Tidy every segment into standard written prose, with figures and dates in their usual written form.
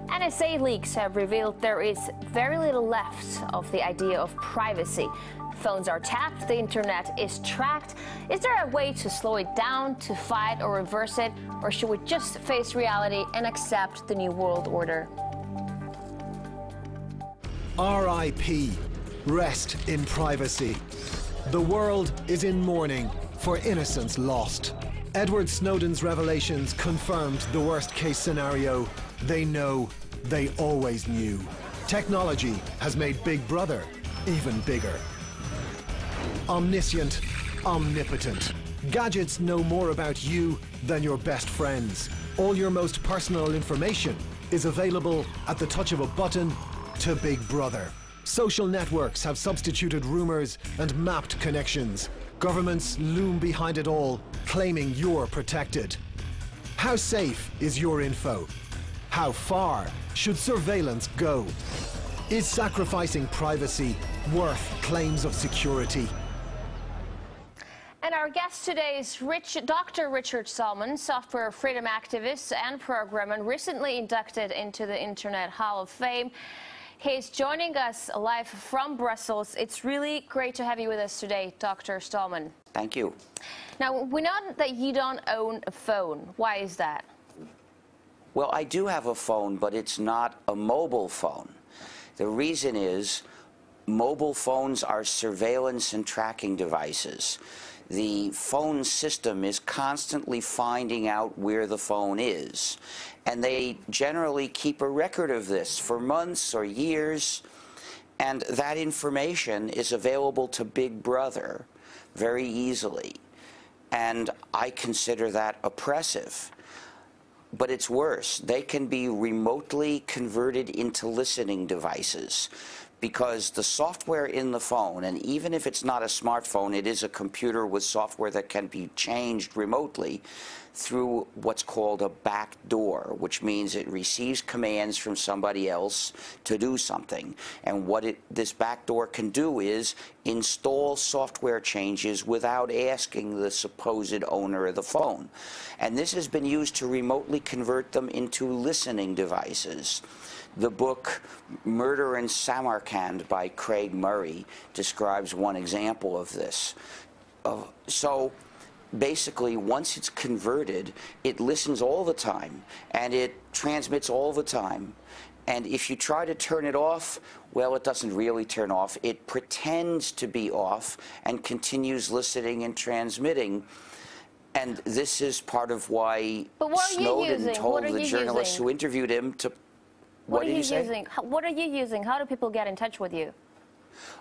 NSA leaks have revealed there is very little left of the idea of privacy. Phones are tapped, the internet is tracked. Is there a way to slow it down, to fight or reverse it? Or should we just face reality and accept the new world order? R.I.P. Rest in privacy. The world is in mourning for innocence lost. Edward Snowden's revelations confirmed the worst-case scenario. They know, they always knew. Technology has made Big Brother even bigger. Omniscient, omnipotent. Gadgets know more about you than your best friends. All your most personal information is available at the touch of a button to Big Brother. Social networks have substituted rumors and mapped connections. Governments loom behind it all, claiming you're protected. How safe is your info? How far should surveillance go? Is sacrificing privacy worth claims of security? And our guest today is Dr. Richard Stallman, software freedom activist and programmer, recently inducted into the Internet Hall of Fame. He's joining us live from Brussels. It's really great to have you with us today, Dr. Stallman. Thank you. Now, we know that you don't own a phone. Why is that? Well, I do have a phone, but it's not a mobile phone. The reason is mobile phones are surveillance and tracking devices. The phone system is constantly finding out where the phone is, and they generally keep a record of this for months or years, and that information is available to Big Brother very easily, and I consider that oppressive. But it's worse. They can be remotely converted into listening devices, because the software in the phone, and even if it's not a smartphone, it is a computer with software that can be changed remotely through what's called a back door, which means it receives commands from somebody else to do something. And what this back door can do is install software changes without asking the supposed owner of the phone. And this has been used to remotely convert them into listening devices. The book Murder in Samarkand by Craig Murray describes one example of this. So basically, once it's converted, it listens all the time, and it transmits all the time. And if you try to turn it off, well, it doesn't really turn off. It pretends to be off and continues listening and transmitting. And this is part of why Snowden told the journalists who interviewed him to... What are you using? What are you using? How do people get in touch with you?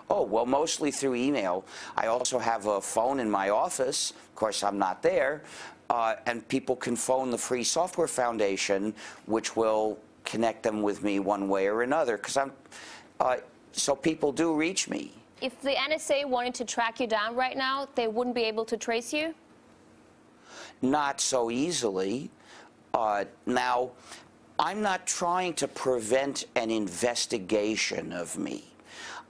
Oh, well, mostly through email. I also have a phone in my office. Of course, I'm not there. And people can phone the Free Software Foundation, which will connect them with me one way or another. So people do reach me. If the NSA wanted to track you down right now, they wouldn't be able to trace you? Not so easily. Now, I'm not trying to prevent an investigation of me.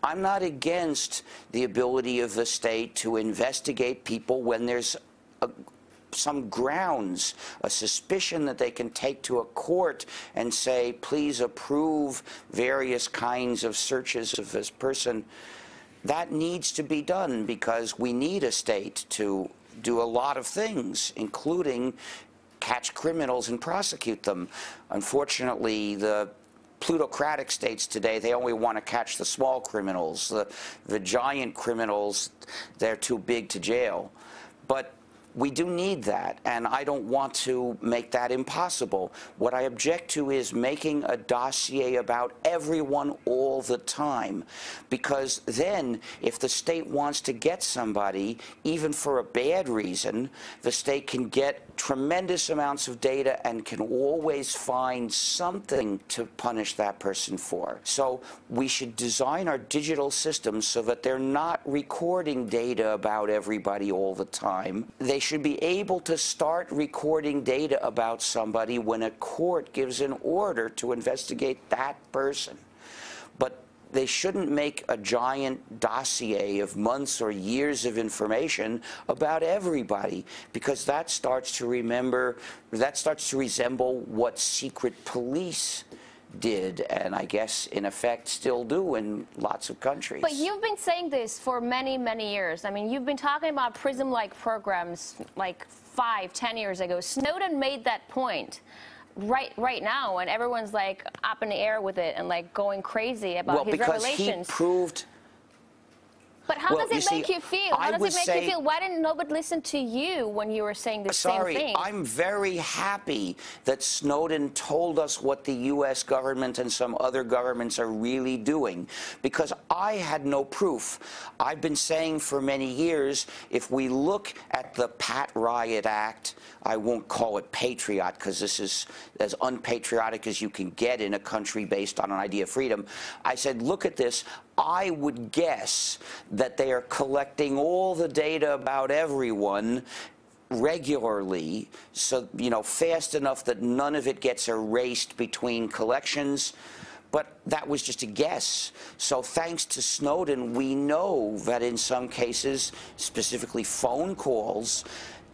I'm not against the ability of the state to investigate people when there's some grounds, a suspicion that they can take to a court and say, please approve various kinds of searches of this person. That needs to be done because we need a state to do a lot of things, including catch criminals and prosecute them. Unfortunately, the plutocratic states today, they only want to catch the small criminals. The giant criminals, they're too big to jail. But we do need that, and I don't want to make that impossible. What I object to is making a dossier about everyone all the time, because then if the state wants to get somebody, even for a bad reason, the state can get tremendous amounts of data and can always find something to punish that person for. So we should design our digital systems so that they're not recording data about everybody all the time. They should be able to start recording data about somebody when a court gives an order to investigate that person. But they shouldn't make a giant dossier of months or years of information about everybody, because that starts to resemble what secret police did, and I guess in effect still do in lots of countries. But you've been saying this for many, many years. I mean, you've been talking about PRISM-like programs like 5, 10 years ago. Snowden made that point right now, and everyone's like up in the air with it and like going crazy about his revelations. Well, because he proved. But how does it make you feel? How does it make you feel? Why didn't nobody listen to you when you were saying the same thing? I'm very happy that Snowden told us what the U.S. government and some other governments are really doing, because I had no proof. I've been saying for many years, if we look at the Pat Riot Act, I won't call it patriot because this is as unpatriotic as you can get in a country based on an idea of freedom. I said, look at this. I would guess that they are collecting all the data about everyone regularly, so, you know, fast enough that none of it gets erased between collections. But that was just a guess. So thanks to Snowden, we know that in some cases, specifically phone calls,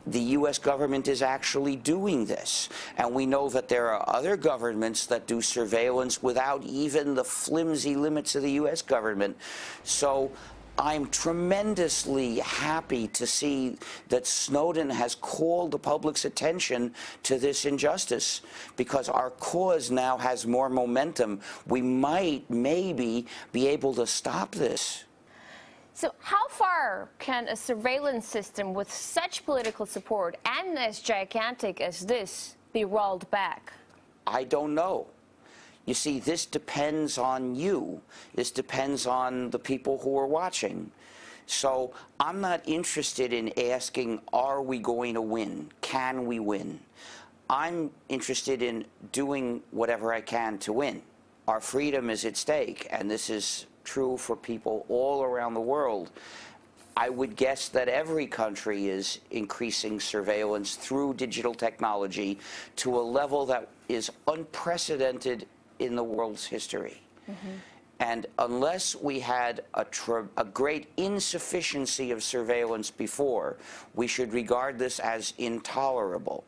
the U.S. government is actually doing this. And we know that there are other governments that do surveillance without even the flimsy limits of the U.S. government. So I'm tremendously happy to see that Snowden has called the public's attention to this injustice, because our cause now has more momentum. We might, maybe, be able to stop this. So how far can a surveillance system with such political support and as gigantic as this be rolled back? I don't know. You see, this depends on you. This depends on the people who are watching. So I'm not interested in asking, are we going to win? Can we win? I'm interested in doing whatever I can to win. Our freedom is at stake, and this is true for people all around the world. I would guess that every country is increasing surveillance through digital technology to a level that is unprecedented in the world's history. Mm-hmm. And unless we had a great insufficiency of surveillance before, we should regard this as intolerable.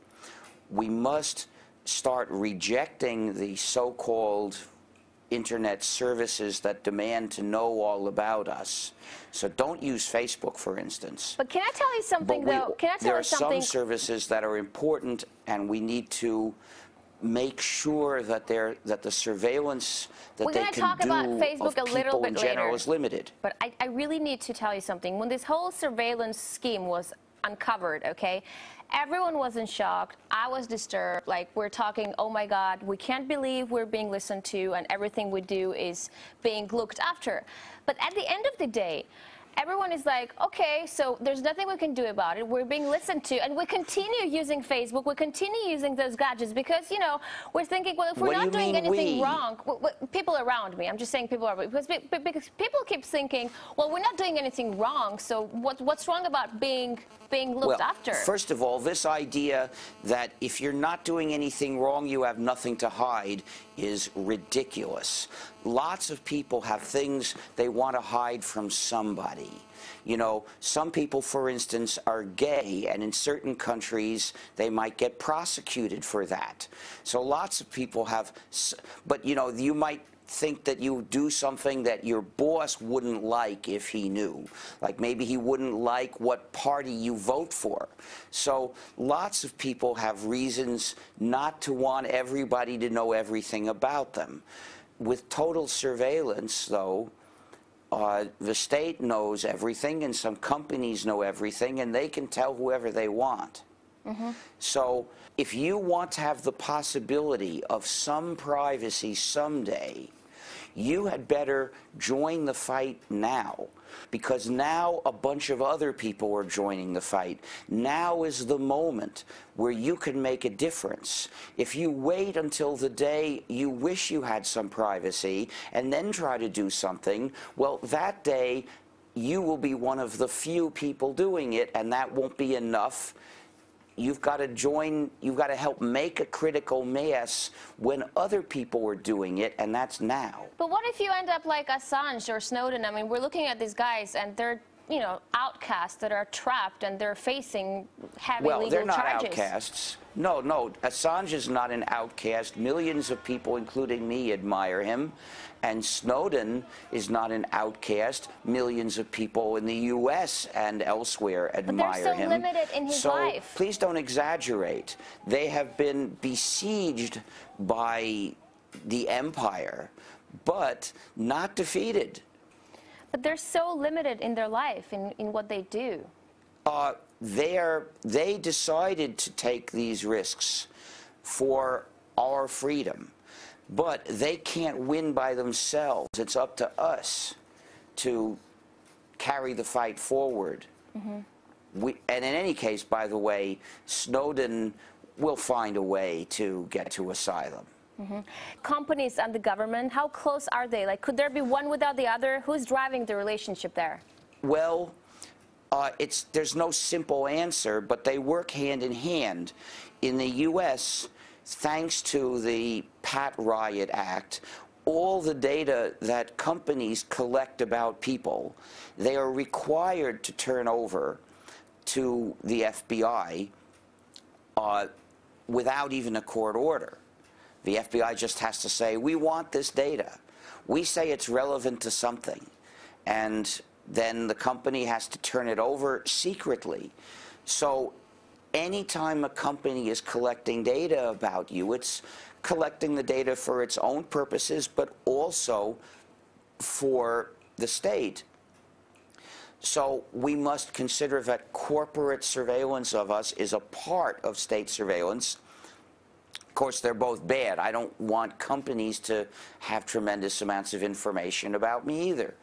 We must start rejecting the so-called internet services that demand to know all about us. So don't use Facebook, for instance. But can I tell you something, though? Can I tell you something? There are some services that are important, and we need to make sure that the surveillance that they can do talk about Facebook of a little people bit in general later. is limited. But I really need to tell you something. When this whole surveillance scheme was uncovered, okay, everyone was in shock. I was disturbed. Like, we're talking, oh my God, we can't believe we're being listened to and everything we do is being looked after. But at the end of the day, everyone is like, okay, so there's nothing we can do about it. We're being listened to, and we continue using Facebook. We continue using those gadgets because, you know, we're thinking, well, if we're not doing anything wrong, people around me, I'm just saying people around me, because people keep thinking, well, we're not doing anything wrong, so what's wrong about being looked after? First of all, this idea that if you're not doing anything wrong, you have nothing to hide is ridiculous. Lots of people have things they want to hide from somebody. You know, some people, for instance, are gay, and in certain countries, they might get prosecuted for that. So lots of people have, but, you know, you might think that you do something that your boss wouldn't like if he knew. Like maybe he wouldn't like what party you vote for. So lots of people have reasons not to want everybody to know everything about them. With total surveillance, though, the state knows everything, and some companies know everything, and they can tell whoever they want. Mm-hmm. So if you want to have the possibility of some privacy someday, you had better join the fight now, because now a bunch of other people are joining the fight. Now is the moment where you can make a difference. If you wait until the day you wish you had some privacy and then try to do something, well, that day you will be one of the few people doing it, and that won't be enough. You've got to join, you've got to help make a critical mass when other people are doing it, and that's now. But what if you end up like Assange or Snowden? I mean, we're looking at these guys, and they're you know, outcasts that are trapped and they're facing heavy Well, legal they're not charges. outcasts. No, Assange is not an outcast. Millions of people, including me, admire him. And Snowden is not an outcast. Millions of people in the U.S. and elsewhere admire him. But they're so limited in his life. So please don't exaggerate. They have been besieged by the empire, but not defeated. But they're so limited in their life, in what they do. They decided to take these risks for our freedom, but they can't win by themselves. It's up to us to carry the fight forward. Mm-hmm. And in any case, by the way, Snowden will find a way to get to asylum. Mm-hmm. Companies and the government, how close are they? Like, could there be one without the other? Who's driving the relationship there? Well, there's no simple answer, but they work hand in hand. In the U.S., thanks to the Pat Riot Act, all the data that companies collect about people, they are required to turn over to the FBI without even a court order. The FBI just has to say, we want this data. We say it's relevant to something. And then the company has to turn it over secretly. So anytime a company is collecting data about you, it's collecting the data for its own purposes, but also for the state. So we must consider that corporate surveillance of us is a part of state surveillance. Of course, they're both bad. I don't want companies to have tremendous amounts of information about me either.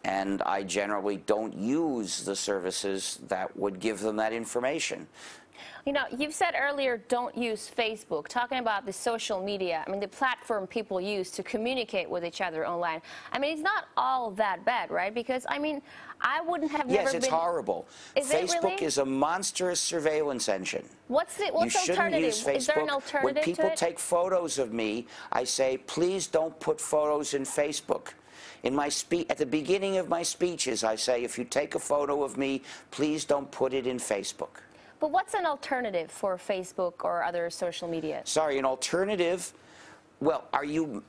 And I generally don't use the services that would give them that information. You know, you've said earlier, don't use Facebook, talking about the social media. I mean, the platform people use to communicate with each other online. I mean, it's not all that bad, right? Because, I mean, I wouldn't have never been... Yes, it's horrible. Facebook is a monstrous surveillance engine. What's the alternative? You shouldn't use Facebook. Is there an alternative When people to it? take photos of me, I say, please don't put photos in Facebook. In my at the beginning of my speeches, I say, if you take a photo of me, please don't put it in Facebook. But what's an alternative for Facebook or other social media? Sorry, an alternative? Well, are you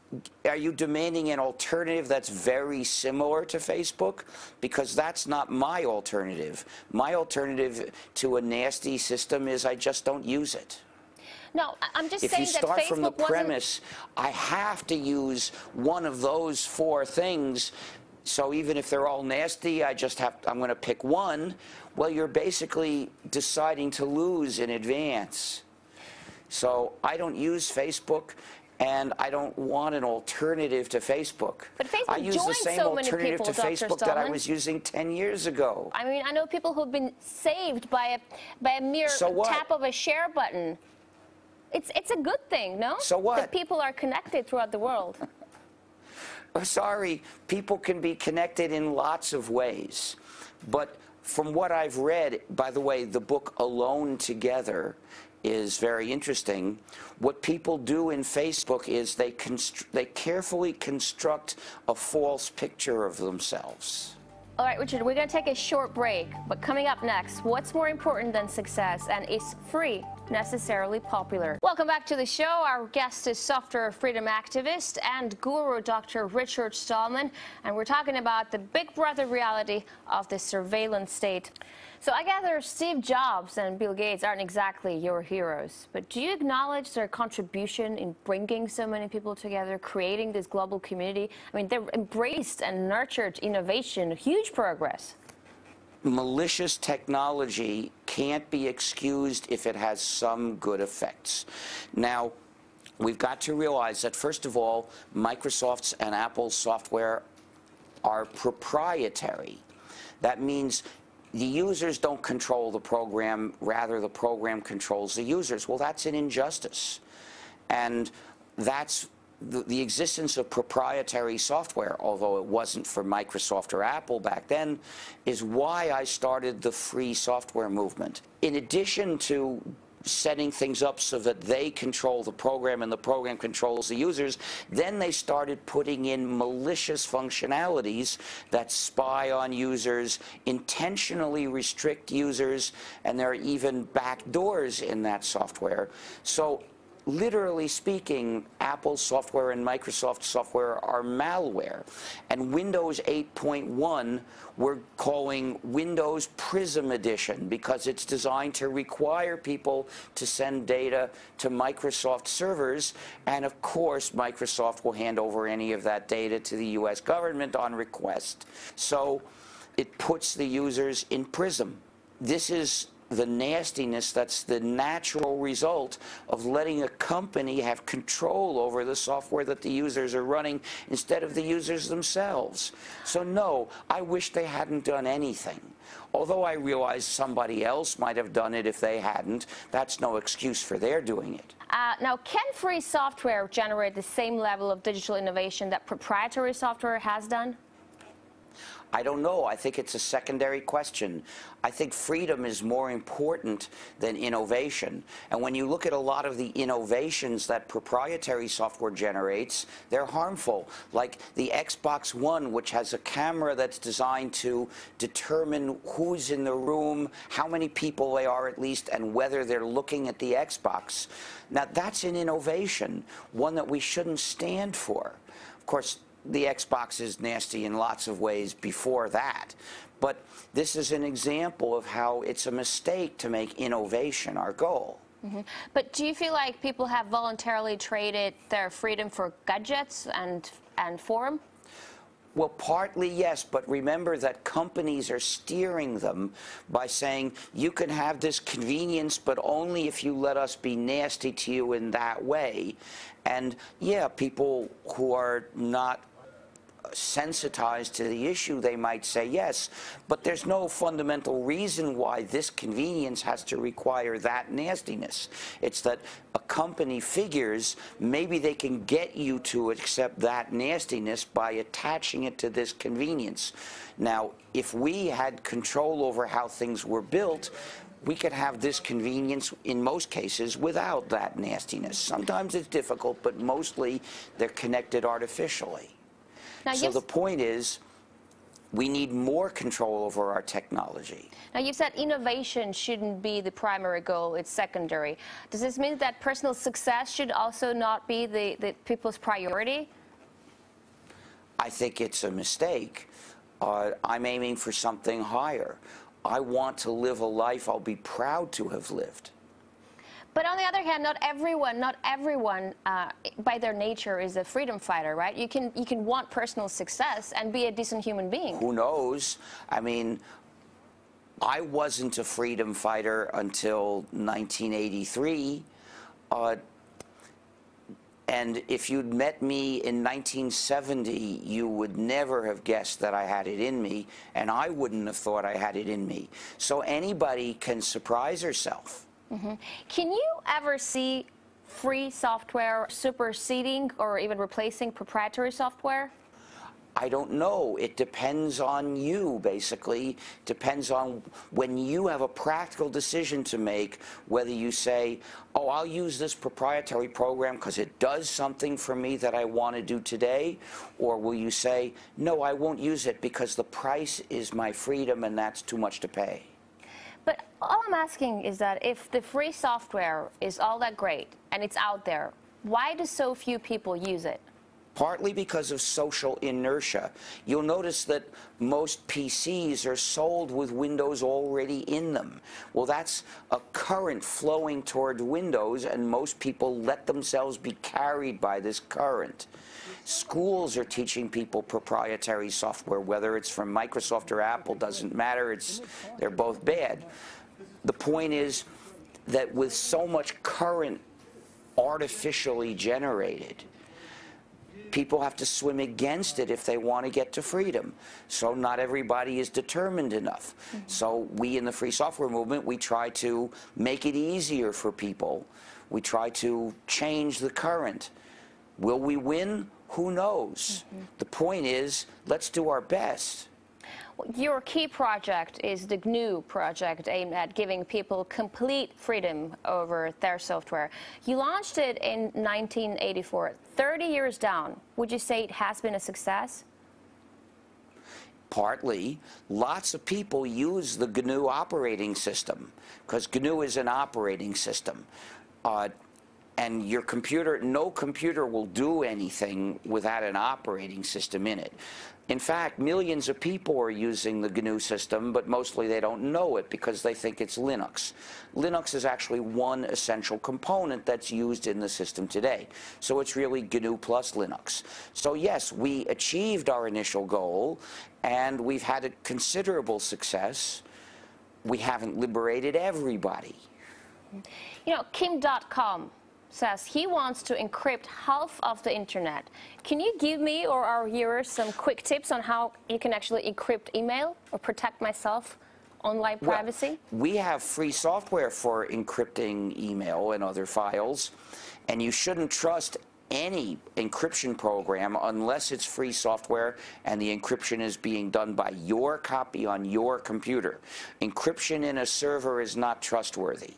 demanding an alternative that's very similar to Facebook? Because that's not my alternative. My alternative to a nasty system is I just don't use it. No, I'm just saying that Facebook If you start from the premise, I have to use one of those four things, so even if they're all nasty, I'm going to pick one. Well, you're basically deciding to lose in advance. So I don't use Facebook, and I don't want an alternative to Facebook. But Facebook I use the same so many alternative people, to Facebook that I was using 10 years ago. I mean, I know people who've been saved by a mere tap of a share button. It's a good thing, no? So what? That people are connected throughout the world. Sorry, people can be connected in lots of ways. But from what I've read, by the way, the book Alone Together is very interesting. What people do in Facebook is they carefully construct a false picture of themselves. All right, Richard, we're going to take a short break. But coming up next, what's more important than success, and is free necessarily popular? Welcome back to the show. Our guest is software freedom activist and guru Dr. Richard Stallman, and we're talking about the big brother reality of the surveillance state. So I gather Steve Jobs and Bill Gates aren't exactly your heroes, but do you acknowledge their contribution in bringing so many people together, creating this global community? I mean, they've embraced and nurtured innovation, huge progress. Malicious technology can't be excused if it has some good effects. Now, we've got to realize that, first of all, Microsoft's and Apple's software are proprietary. That means the users don't control the program, rather the program controls the users. Well, that's an injustice. And that's the existence of proprietary software, although it wasn't for Microsoft or Apple back then, is why I started the free software movement. In addition to setting things up so that they control the program and the program controls the users. Then they started putting in malicious functionalities that spy on users, intentionally restrict users, and there are even backdoors in that software. So literally speaking, Apple's software and Microsoft software are malware. And Windows 8.1 we're calling Windows Prism Edition because it's designed to require people to send data to Microsoft servers. And of course, Microsoft will hand over any of that data to the US government on request. So it puts the users in Prism. This is the nastiness that's the natural result of letting a company have control over the software that the users are running instead of the users themselves. So no, I wish they hadn't done anything. Although I realize somebody else might have done it if they hadn't, that's no excuse for their doing it. Now, can free software generate the same level of digital innovation that proprietary software has done? I don't know. I think it's a secondary question. I think freedom is more important than innovation. And when you look at a lot of the innovations that proprietary software generates, they're harmful. Like the Xbox One, which has a camera that's designed to determine who's in the room, how many people they are at least, and whether they're looking at the Xbox. Now, that's an innovation, one that we shouldn't stand for. Of course, the Xbox is nasty in lots of ways before that. But this is an example of how it's a mistake to make innovation our goal. Mm-hmm. But do you feel like people have voluntarily traded their freedom for gadgets and forum? Well, partly yes, but remember that companies are steering them by saying you can have this convenience, but only if you let us be nasty to you in that way. And yeah, people who are not sensitized to the issue, they might say yes, but there's no fundamental reason why this convenience has to require that nastiness. It's that a company figures maybe they can get you to accept that nastiness by attaching it to this convenience. Now, if we had control over how things were built, we could have this convenience in most cases without that nastiness. Sometimes it's difficult, but mostly they're connected artificially. Now, so the point is, we need more control over our technology. Now, you've said innovation shouldn't be the primary goal, it's secondary. Does this mean that personal success should also not be the people's priority? I think it's a mistake. I'm aiming for something higher. I want to live a life I'll be proud to have lived. But on the other hand, not everyone by their nature is a freedom fighter, right? You can want personal success and be a decent human being. Who knows? I mean, I wasn't a freedom fighter until 1983. And if you'd met me in 1970, you would never have guessed that I had it in me, and I wouldn't have thought I had it in me. So anybody can surprise herself. Mm-hmm. Can you ever see free software superseding or even replacing proprietary software? I don't know. It depends on you, basically. Depends on when you have a practical decision to make, whether you say, oh, I'll use this proprietary program because it does something for me that I want to do today, or will you say, no, I won't use it because the price is my freedom and that's too much to pay. But all I'm asking is that if the free software is all that great and it's out there, why do so few people use it? Partly because of social inertia. You'll notice that most PCs are sold with Windows already in them. Well, that's a current flowing toward Windows, and most people let themselves be carried by this current. Schools are teaching people proprietary software, whether it's from Microsoft or Apple, doesn't matter. They're both bad. The point is that with so much current artificially generated, people have to swim against it if they want to get to freedom. So not everybody is determined enough. Mm-hmm. So we in the free software movement, we try to make it easier for people. We try to change the current. Will we win? Who knows? Mm-hmm. The point is, let's do our best. Your key project is the GNU project, aimed at giving people complete freedom over their software. You launched it in 1984. 30 years down, would you say it has been a success? Partly. Lots of people use the GNU operating system because GNU is an operating system. And your computer, no computer will do anything without an operating system in it. In fact, millions of people are using the GNU system, but mostly they don't know it because they think it's Linux. Linux is actually one essential component that's used in the system today. So it's really GNU plus Linux. So yes, we achieved our initial goal, and we've had a considerable success. We haven't liberated everybody. You know, Kim.com says he wants to encrypt half of the internet. Can you give me or our viewers some quick tips on how you can actually encrypt email or protect myself online privacy? Well, we have free software for encrypting email and other files, and you shouldn't trust any encryption program unless it's free software and the encryption is being done by your copy on your computer. Encryption in a server is not trustworthy.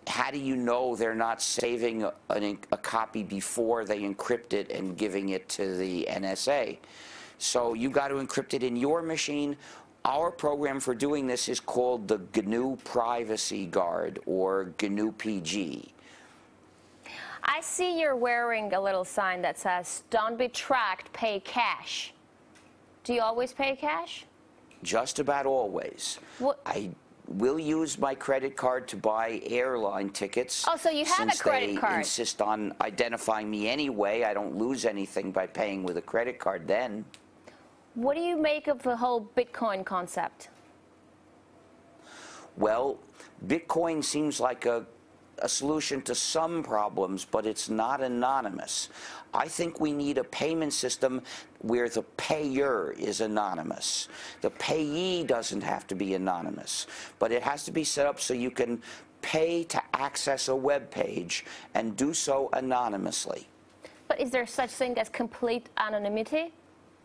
How do you know they're not saving a copy before they encrypt it and giving it to the NSA? So you got to encrypt it in your machine. Our program for doing this is called the GNU Privacy Guard, or GNU PG. I see you're wearing a little sign that says, "Don't be tracked, pay cash." Do you always pay cash? Just about always. What? I will use my credit card to buy airline tickets. Oh, so you have a credit card. Since they insist on identifying me anyway, I don't lose anything by paying with a credit card then. What do you make of the whole Bitcoin concept? Well, Bitcoin seems like a solution to some problems, but it's not anonymous. I think we need a payment system where the payer is anonymous. The payee doesn't have to be anonymous, but it has to be set up so you can pay to access a web page and do so anonymously. But is there such thing as complete anonymity?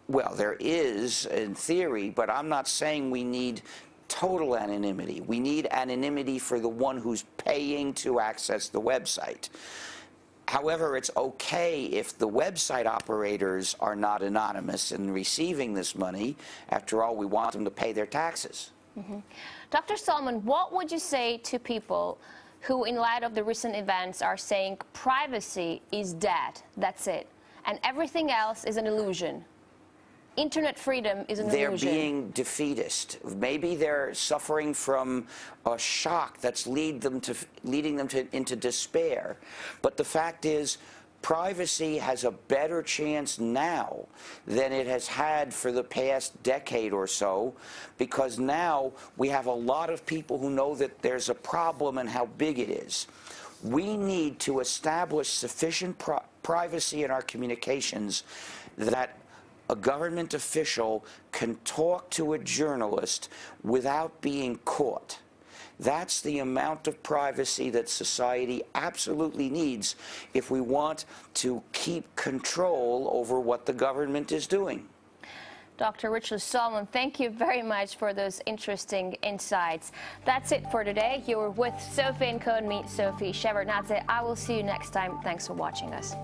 Well, there is in theory, but I'm not saying we need total anonymity. We need anonymity for the one who's paying to access the website. However, it's okay if the website operators are not anonymous in receiving this money. After all, we want them to pay their taxes. Mm-hmm. Dr. Stallman, what would you say to people who, in light of the recent events, are saying privacy is dead, that's it, and everything else is an illusion? Internet freedom is an illusion. They're being defeatist. Maybe they're suffering from a shock that's leading them into despair. But the fact is, privacy has a better chance now than it has had for the past decade or so, because now we have a lot of people who know that there's a problem and how big it is. We need to establish sufficient privacy in our communications that a government official can talk to a journalist without being caught. That's the amount of privacy that society absolutely needs if we want to keep control over what the government is doing. Dr. Richard Stallman, thank you very much for those interesting insights. That's it for today. You were with Sophie and Co and me, Sophie Shepard-Nadze. I will see you next time. Thanks for watching us.